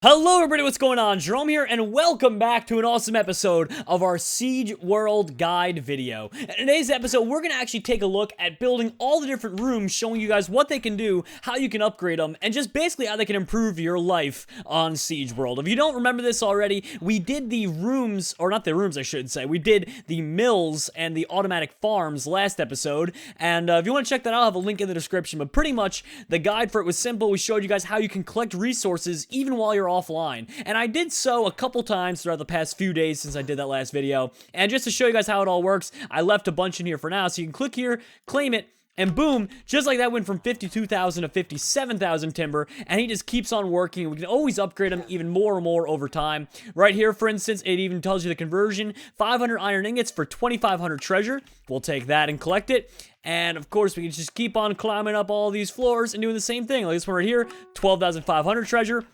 Hello everybody, what's going on? Jerome here, and welcome back to an awesome episode of our Siege World guide video. In today's episode, we're going to actually take a look at building all the different rooms, showing you guys what they can do, how you can upgrade them, and just basically how they can improve your life on Siege World. If you don't remember this already, we did the rooms, or not the rooms I should say, we did the mills and the automatic farms last episode, and if you want to check that out, I'll have a link in the description, but pretty much the guide for it was simple. We showed you guys how you can collect resources even while you're offline, and I did so a couple times throughout the past few days since I did that last video. And just to show you guys how it all works, I left a bunch in here for now, so you can click here, claim it, and boom, just like that, went from 52,000 to 57,000 timber, and he just keeps on working. We can always upgrade him even more and more over time. Right here, for instance, it even tells you the conversion: 500 iron ingots for 2,500 treasure. We'll take that and collect it. And of course, we can just keep on climbing up all these floors and doing the same thing. Like this one right here, 12,500 treasure.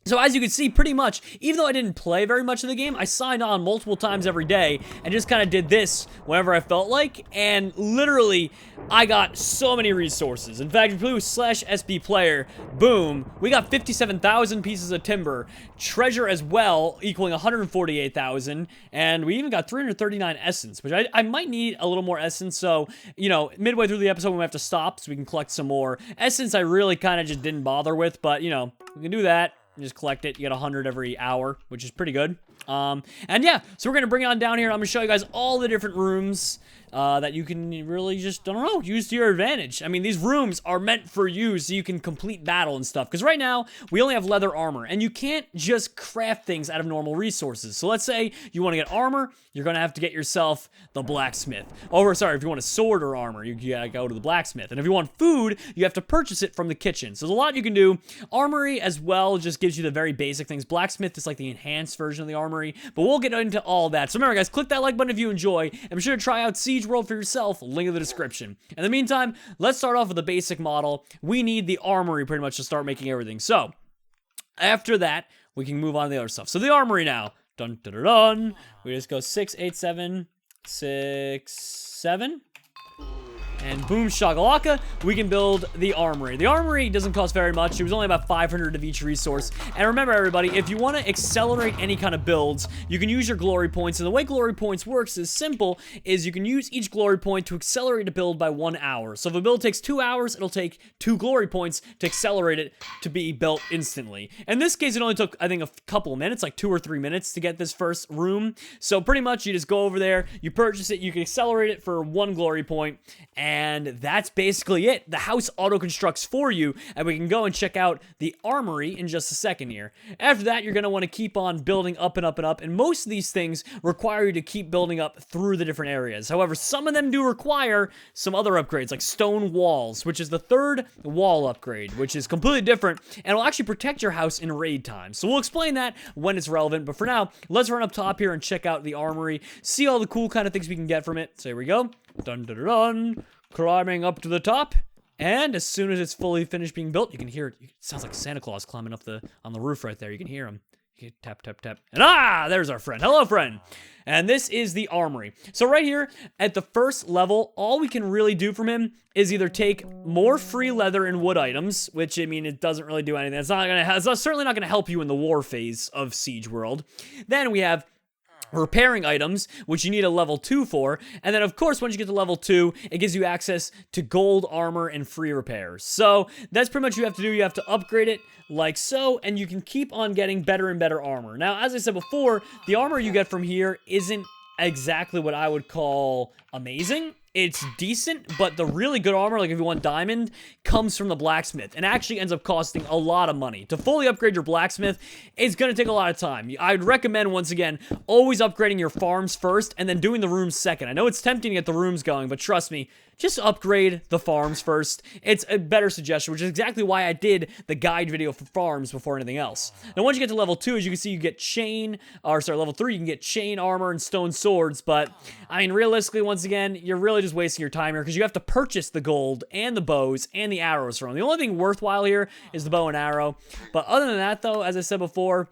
So as you can see, pretty much, even though I didn't play very much of the game, I signed on multiple times every day and just kind of did this whenever I felt like, and literally, I got so many resources. In fact, if you play with /SB player, boom, we got 57,000 pieces of timber, treasure as well, equaling 148,000, and we even got 339 essence, which I might need a little more essence, so, you know, midway through the episode, we might have to stop so we can collect some more. Essence I really kind of just didn't bother with, but, you know, we can do that. You just collect it. You get 100 every hour, which is pretty good. And yeah, so we're going to bring it on down here. I'm going to show you guys all the different rooms that you can really just, I don't know, use to your advantage. I mean, these rooms are meant for you so you can complete battle and stuff. Because right now, we only have leather armor, and you can't just craft things out of normal resources. So let's say you want to get armor, you're going to have to get yourself the blacksmith. Or, sorry, if you want a sword or armor, you gotta go to the blacksmith. And if you want food, you have to purchase it from the kitchen. So there's a lot you can do. Armory, as well, just gives you the very basic things. Blacksmith is like the enhanced version of the armory. But we'll get into all that. So remember, guys, click that like button if you enjoy. And be sure to try out Siege World for yourself. Link in the description. In the meantime, let's start off with the basic model. We need the armory pretty much to start making everything. So, after that, we can move on to the other stuff. So the armory now. Dun, dun, dun, dun. We just go 6, 8, 7, 6, 7. And boom shakalaka, we can build the armory. The armory doesn't cost very much. It was only about 500 of each resource. And remember, everybody, if you want to accelerate any kind of builds, you can use your glory points. And the way glory points works is simple, is you can use each glory point to accelerate a build by 1 hour. So if a build takes 2 hours, it'll take 2 glory points to accelerate it to be built instantly. In this case, it only took, I think, a couple of minutes, like 2 or 3 minutes to get this first room. So pretty much, you just go over there, you purchase it, you can accelerate it for 1 glory point, and that's basically it. The house auto-constructs for you, and we can go and check out the armory in just a second here. After that, you're going to want to keep on building up and up and up, and most of these things require you to keep building up through the different areas. However, some of them do require some other upgrades, like stone walls, which is the third wall upgrade, which is completely different, and will actually protect your house in raid time. So we'll explain that when it's relevant, but for now, let's run up top here and check out the armory, see all the cool kind of things we can get from it. So here we go. Dun, dun, dun, dun. Climbing up to the top, and as soon as it's fully finished being built, you can hear it. It sounds like Santa Claus climbing up on the roof right there. You can hear him. You can tap, tap, tap, and there's our friend. Hello, friend. And this is the armory. So right here at the first level, all we can really do from him is either take more free leather and wood items, which, I mean, it doesn't really do anything. It's certainly not gonna help you in the war phase of Siege World. Then we have repairing items, which you need a level 2 for, and then of course once you get to level 2, it gives you access to gold armor and free repairs. So that's pretty much what you have to do. You have to upgrade it like so, and you can keep on getting better and better armor. Now, as I said before, the armor you get from here isn't exactly what I would call amazing. It's decent, but the really good armor, like if you want diamond, comes from the blacksmith and actually ends up costing a lot of money. To fully upgrade your blacksmith, it's going to take a lot of time. I'd recommend, once again, always upgrading your farms first and then doing the rooms second. I know it's tempting to get the rooms going, but trust me, just upgrade the farms first. It's a better suggestion, which is exactly why I did the guide video for farms before anything else. Now, once you get to level 2, as you can see, you get level 3, you can get chain armor and stone swords, but, I mean, realistically, once again, you're really just wasting your time here, because you have to purchase the gold and the bows and the arrows from them. The only thing worthwhile here is the bow and arrow, but other than that, though, as I said before,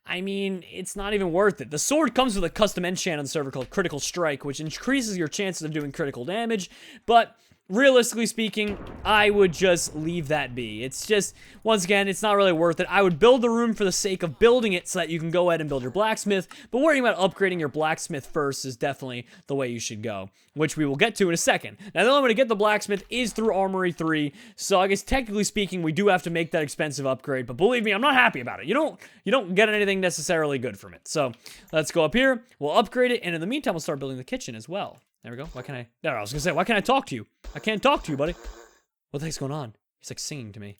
I mean, it's not even worth it. The sword comes with a custom enchant on the server called Critical Strike, which increases your chances of doing critical damage, but realistically speaking, I would just leave that be. It's just, once again, it's not really worth it. I would build the room for the sake of building it so that you can go ahead and build your blacksmith, but worrying about upgrading your blacksmith first is definitely the way you should go, which we will get to in a second. Now, the only way to get the blacksmith is through Armory 3, so I guess technically speaking, we do have to make that expensive upgrade, but believe me, I'm not happy about it. You don't get anything necessarily good from it. So, let's go up here, we'll upgrade it, and in the meantime, we'll start building the kitchen as well. There we go. Why can't I? No, I was gonna say, why can't I talk to you? I can't talk to you, buddy. What the heck's going on? He's like singing to me.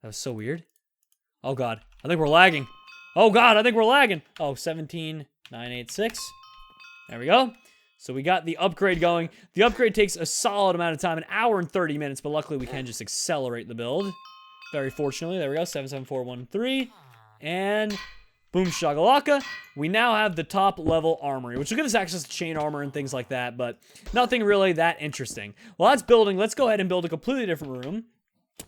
That was so weird. Oh god, I think we're lagging. Oh god, I think we're lagging. Oh, 17,986. There we go. So we got the upgrade going. The upgrade takes a solid amount of time, an hour and 30 minutes, but luckily we can just accelerate the build. Very fortunately, there we go, 77413. And boom shakalaka. We now have the top level armory, which will give us access to chain armor and things like that, but nothing really that interesting. Well, that's building. Let's go ahead and build a completely different room.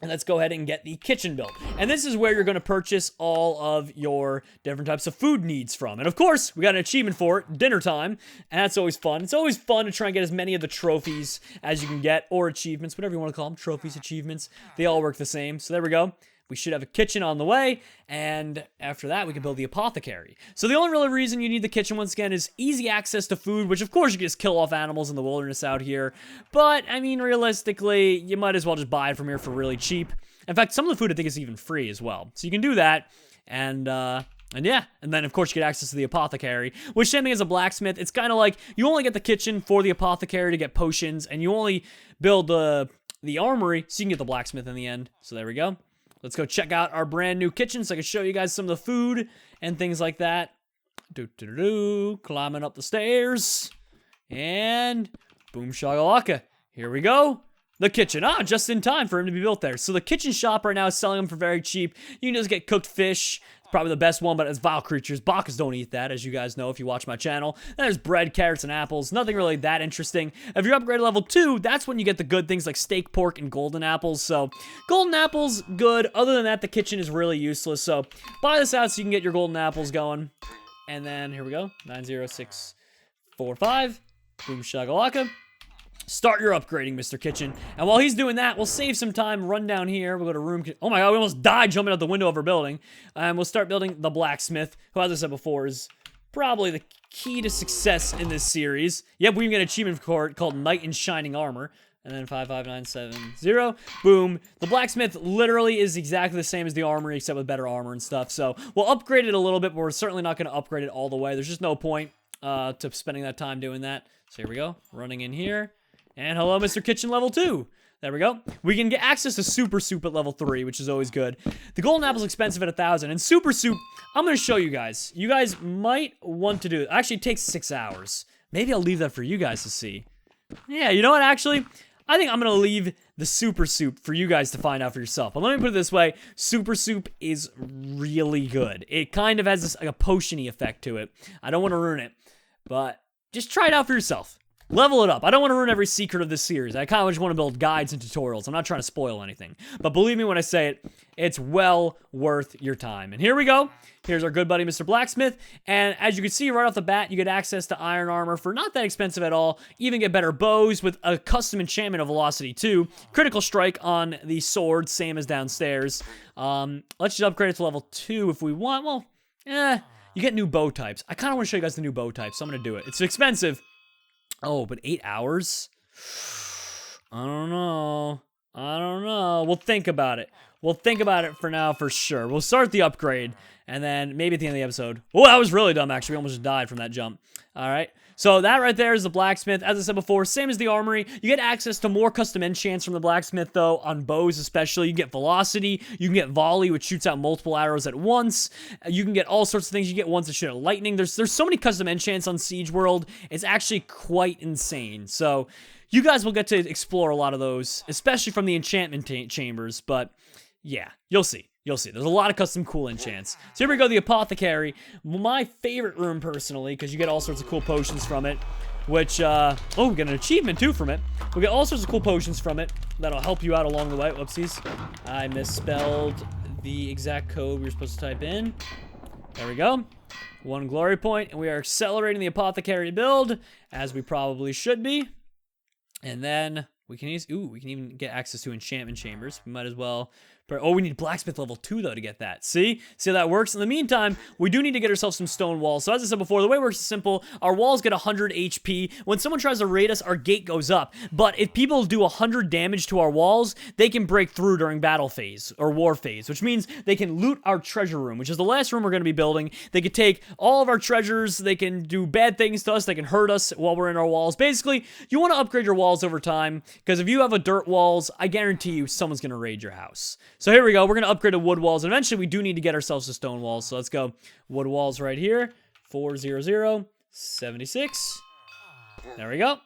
And let's go ahead and get the kitchen built. And this is where you're going to purchase all of your different types of food needs from. And of course, we got an achievement for it, dinner time. And that's always fun. It's always fun to try and get as many of the trophies as you can get, or achievements, whatever you want to call them. Trophies, achievements, they all work the same. So there we go. We should have a kitchen on the way, and after that, we can build the apothecary. So the only real reason you need the kitchen, once again, is easy access to food, which of course you can just kill off animals in the wilderness out here. But, I mean, realistically, you might as well just buy it from here for really cheap. In fact, some of the food I think is even free as well. So you can do that, and yeah, and then of course you get access to the apothecary, which same thing as a blacksmith. It's kind of like, you only get the kitchen for the apothecary to get potions, and you only build the armory so you can get the blacksmith in the end. So there we go. Let's go check out our brand new kitchen so I can show you guys some of the food and things like that. Climbing up the stairs. And boom shakalaka. Here we go. The kitchen. Ah, just in time for him to be built there. So the kitchen shop right now is selling them for very cheap. You can just get cooked fish. Probably the best one, but it's vile creatures. Bakas don't eat that, as you guys know if you watch my channel. Then there's bread, carrots, and apples. Nothing really that interesting. If you're upgraded level 2, that's when you get the good things like steak, pork, and golden apples. So, golden apples, good. Other than that, the kitchen is really useless. So, buy this out so you can get your golden apples going. And then, here we go. 90645. Boom shakalaka. Start your upgrading, Mr. Kitchen. And while he's doing that, we'll save some time, run down here. We'll go to room... Oh my god, we almost died jumping out the window of our building. And we'll start building the blacksmith, who, as I said before, is probably the key to success in this series. Yep, we even get an achievement for it called Knight in Shining Armor. And then 55970. Boom. The blacksmith literally is exactly the same as the armory, except with better armor and stuff. So, we'll upgrade it a little bit, but we're certainly not going to upgrade it all the way. There's just no point to spending that time doing that. So, here we go. Running in here. And hello, Mr. Kitchen level 2. There we go. We can get access to Super Soup at level 3, which is always good. The golden apple's expensive at 1,000. And Super Soup, I'm going to show you guys. You guys might want to do it. Actually, it takes 6 hours. Maybe I'll leave that for you guys to see. Yeah, you know what, actually? I think I'm going to leave the Super Soup for you guys to find out for yourself. But let me put it this way. Super Soup is really good. It kind of has this, like, a potion-y effect to it. I don't want to ruin it. But just try it out for yourself. Level it up. I don't want to ruin every secret of this series. I kind of just want to build guides and tutorials. I'm not trying to spoil anything. But believe me when I say it, it's well worth your time. And here we go. Here's our good buddy, Mr. Blacksmith. And as you can see right off the bat, you get access to iron armor for not that expensive at all. Even get better bows with a custom enchantment of velocity too. Critical strike on the sword, same as downstairs. Let's just upgrade it to level 2 if we want. Well, you get new bow types. I kind of want to show you guys the new bow types, so I'm going to do it. It's expensive. Oh, but 8 hours? I don't know. We'll think about it. We'll think about it for now for sure. We'll start the upgrade, and then maybe at the end of the episode. Oh, that was really dumb, actually. We almost died from that jump. All right. So that right there is the blacksmith. As I said before, same as the armory. You get access to more custom enchants from the blacksmith, though, on bows especially. You get velocity. You can get volley, which shoots out multiple arrows at once. You can get all sorts of things. You get ones that shoot out lightning. There's so many custom enchants on Siege World. It's actually quite insane. So you guys will get to explore a lot of those, especially from the enchantment chambers. But yeah, you'll see. You'll see. There's a lot of custom cool enchants. So here we go, the Apothecary. My favorite room, personally, because you get all sorts of cool potions from it. Which, oh, we get an achievement, too, from it. We get all sorts of cool potions from it that'll help you out along the way. Whoopsies. I misspelled the exact code we were supposed to type in. There we go. 1 glory point, and we are accelerating the Apothecary build, as we probably should be. And then We can use, ooh, we can even get access to enchantment chambers. We might as well. Oh, we need blacksmith level 2, though, to get that. See how that works? In the meantime, we do need to get ourselves some stone walls. So as I said before, the way it works is simple. Our walls get 100 HP. When someone tries to raid us, our gate goes up. But if people do 100 damage to our walls, they can break through during battle phase or war phase, which means they can loot our treasure room, which is the last room we're going to be building. They can take all of our treasures. They can do bad things to us. They can hurt us while we're in our walls. Basically, you want to upgrade your walls over time, because if you have a dirt walls, I guarantee you someone's going to raid your house. So here we go. We're going to upgrade to wood walls, and eventually we do need to get ourselves to stone walls. So let's go. Wood walls right here. 400, 76. There we go.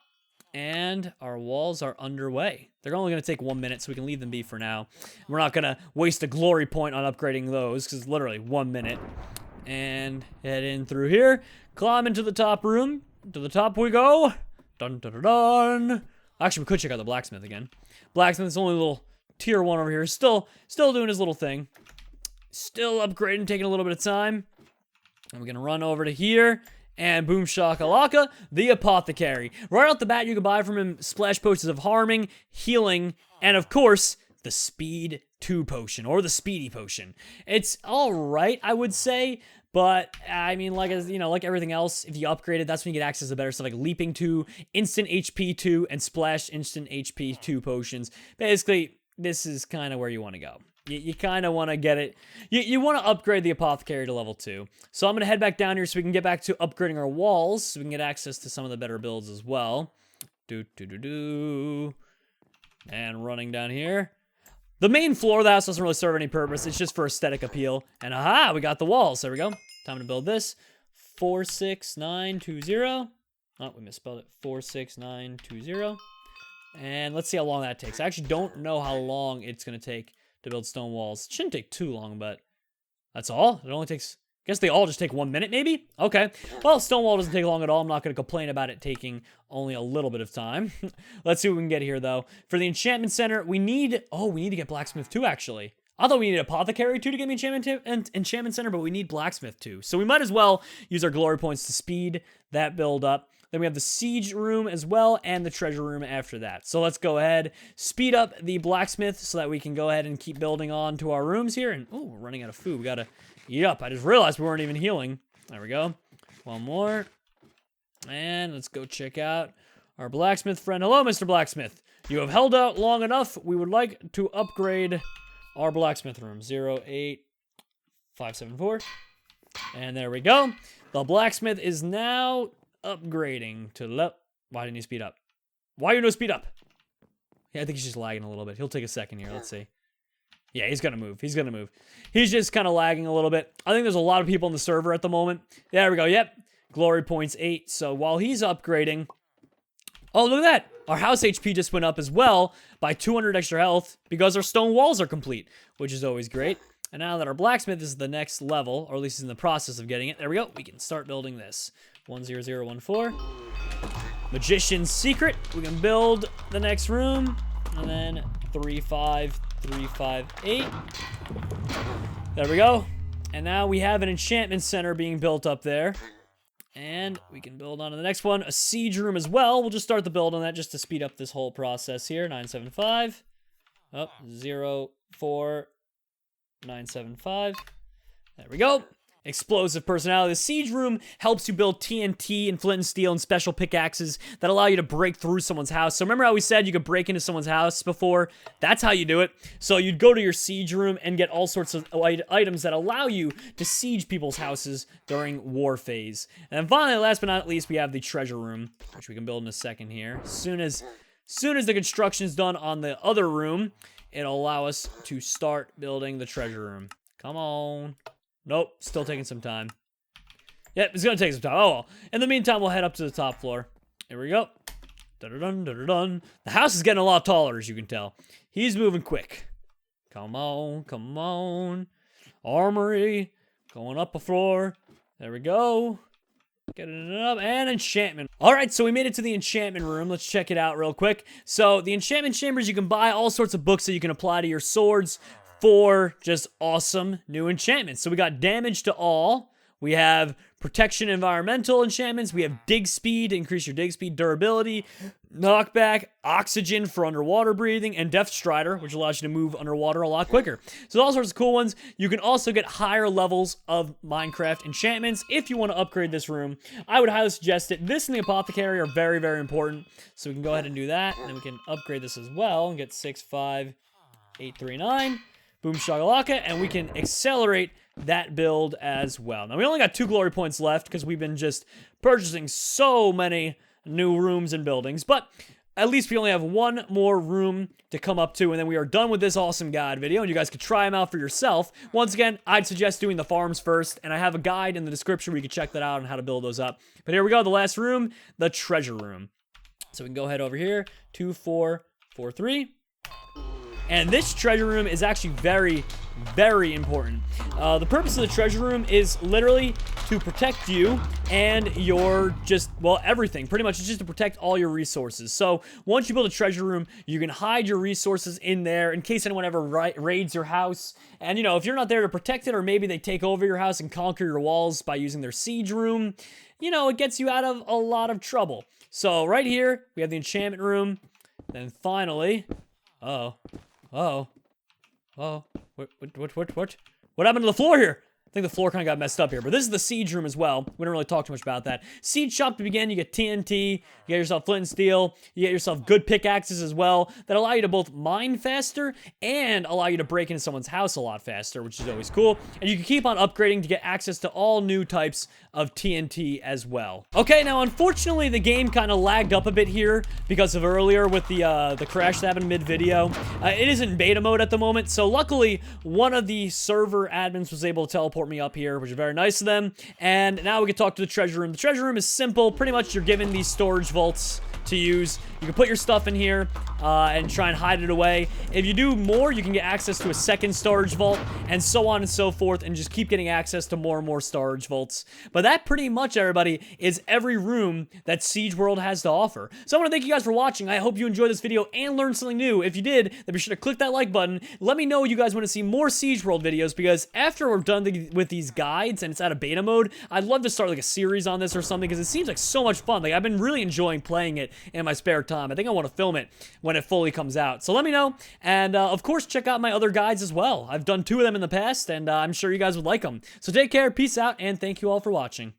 And our walls are underway. They're only going to take 1 minute, so we can leave them be for now. We're not going to waste a glory point on upgrading those, because it's literally 1 minute. And head in through here. Climb into the top room. To the top we go. Dun, dun, dun, dun. Actually, we could check out the blacksmith again. Blacksmith's only a little tier 1 over here. Still doing his little thing. Still upgrading, taking a little bit of time. And we're going to run over to here. And boom shakalaka, the Apothecary. Right off the bat, you can buy from him splash potions of harming, healing, and of course, the Speed 2 potion, or the Speedy potion. It's alright, I would say. But, I mean, like everything else, if you upgrade it, that's when you get access to better stuff like Leaping 2, Instant HP 2, and Splash Instant HP 2 potions. Basically, this is kind of where you want to go. You kind of want to get it. You want to upgrade the Apothecary to level 2. So I'm going to head back down here so we can get back to upgrading our walls, so we can get access to some of the better builds as well. And running down here. The main floor of the house doesn't really serve any purpose. It's just for aesthetic appeal. And aha, we got the walls. There we go. Time to build this. 46920. Oh, we misspelled it. 46920. And let's see how long that takes. I actually don't know how long it's going to take to build stone walls. It shouldn't take too long, but that's all. It only takes... I guess they all just take 1 minute, maybe? Okay. Well, stone wall doesn't take long at all. I'm not going to complain about it taking only a little bit of time. Let's see what we can get here, though. For the enchantment center, we need... Oh, we need to get blacksmith 2, actually. I thought we needed Apothecary 2 to get the enchantment center, but we need blacksmith 2. So we might as well use our glory points to speed that build up. Then we have the siege room as well, and the treasure room after that. So let's go ahead, speed up the blacksmith so that we can go ahead and keep building on to our rooms here. And, oh, we're running out of food. We gotta eat up. I just realized we weren't even healing. There we go. One more. And let's go check out our blacksmith friend. Hello, Mr. Blacksmith. You have held out long enough. We would like to upgrade our blacksmith room. 08574. And there we go. The blacksmith is now upgrading to Why didn't you speed up? Why you no speed up? Yeah, I think he's just lagging a little bit. He'll take a second here. Let's see. Yeah, he's gonna move. He's gonna move. He's just kind of lagging a little bit. I think there's a lot of people on the server at the moment. There we go. Yep. Glory points 8. So while he's upgrading... Oh, look at that. Our house HP just went up as well by 200 extra health because our stone walls are complete, which is always great. And now that our blacksmith is the next level, or at least is in the process of getting it, there we go. We can start building this. 10014. Magician's secret. We can build the next room. And then 35358. There we go. And now we have an enchantment center being built up there. And we can build on to the next one. A siege room as well. We'll just start the build on that just to speed up this whole process here. 975. Oh, 04975. There we go. Explosive personality. The siege room helps you build TNT and flint and steel and special pickaxes that allow you to break through someone's house. So remember how we said you could break into someone's house before? That's how you do it. So you'd go to your siege room and get all sorts of items that allow you to siege people's houses during war phase. And then finally, last but not least, we have the treasure room, which we can build in a second here. As soon as the construction is done on the other room, it'll allow us to start building the treasure room. Come on. Nope, still taking some time. Yep, it's gonna take some time. Oh well. In the meantime, we'll head up to the top floor. Here we go. Dun-dun-dun, dun-dun-dun. The house is getting a lot taller, as you can tell. He's moving quick. Come on, come on. Armory. Going up a floor. There we go. Getting it up. And enchantment. Alright, so we made it to the enchantment room. Let's check it out real quick. So, the enchantment chambers, you can buy all sorts of books that you can apply to your swords for just awesome new enchantments. So we got damage to all, We have protection environmental enchantments. We have dig speed to increase your dig speed, durability, knockback, oxygen for underwater breathing, and Death Strider, which allows you to move underwater a lot quicker. So all sorts of cool ones. You can also get higher levels of Minecraft enchantments if you want to upgrade this room. I would highly suggest it. This and the Apothecary are very, very important. So we can go ahead and do that, and then we can upgrade this as well and get 6, 5, 8, 3, 9. Boom shakalaka, and we can accelerate that build as well. Now, we only got 2 glory points left because we've been just purchasing so many new rooms and buildings, but at least we only have 1 more room to come up to, and then we are done with this awesome guide video, and you guys can try them out for yourself. Once again, I'd suggest doing the farms first, and I have a guide in the description where you can check that out on how to build those up. But here we go, the last room, the treasure room. So we can go ahead over here, 2, 4, 4, 3. And this treasure room is actually very, very important. The purpose of the treasure room is literally to protect you and your well, everything. Pretty much, it's just to protect all your resources. So once you build a treasure room, you can hide your resources in there in case anyone ever raids your house. And, you know, if you're not there to protect it, or maybe they take over your house and conquer your walls by using their siege room, you know, it gets you out of a lot of trouble. So right here, we have the enchantment room. Then finally, what happened to the floor here? I think the floor kind of got messed up here, but this is the siege room as well. We don't really talk too much about that. Siege shop to begin, you get TNT, you get yourself flint and steel, you get yourself good pickaxes as well that allow you to both mine faster and allow you to break into someone's house a lot faster, which is always cool. And you can keep on upgrading to get access to all new types of TNT as well. Okay, now unfortunately the game kind of lagged up a bit here because of earlier with the crash that happened mid-video. It is in beta mode at the moment, so luckily one of the server admins was able to teleport me up here, which is very nice of them. And now we can talk to the treasure room. The treasure room is simple. Pretty much you're given these storage vaults to use. You can put your stuff in here and try and hide it away. If you do more, you can get access to a second storage vault, and so on and so forth, and just keep getting access to more and more storage vaults. But that pretty much, everybody, is every room that Siege World has to offer. So I want to thank you guys for watching. I hope you enjoyed this video and learned something new. If you did, then be sure to click that like button. Let me know you guys want to see more Siege World videos, because after we're done with these guides and it's out of beta mode, I'd love to start like a series on this or something, because it seems like so much fun. Like, I've been really enjoying playing it in my spare time. I think I want to film it when it fully comes out. So let me know. And of course, check out my other guides as well. I've done 2 of them in the past, and I'm sure you guys would like them. So take care, peace out, and thank you all for watching.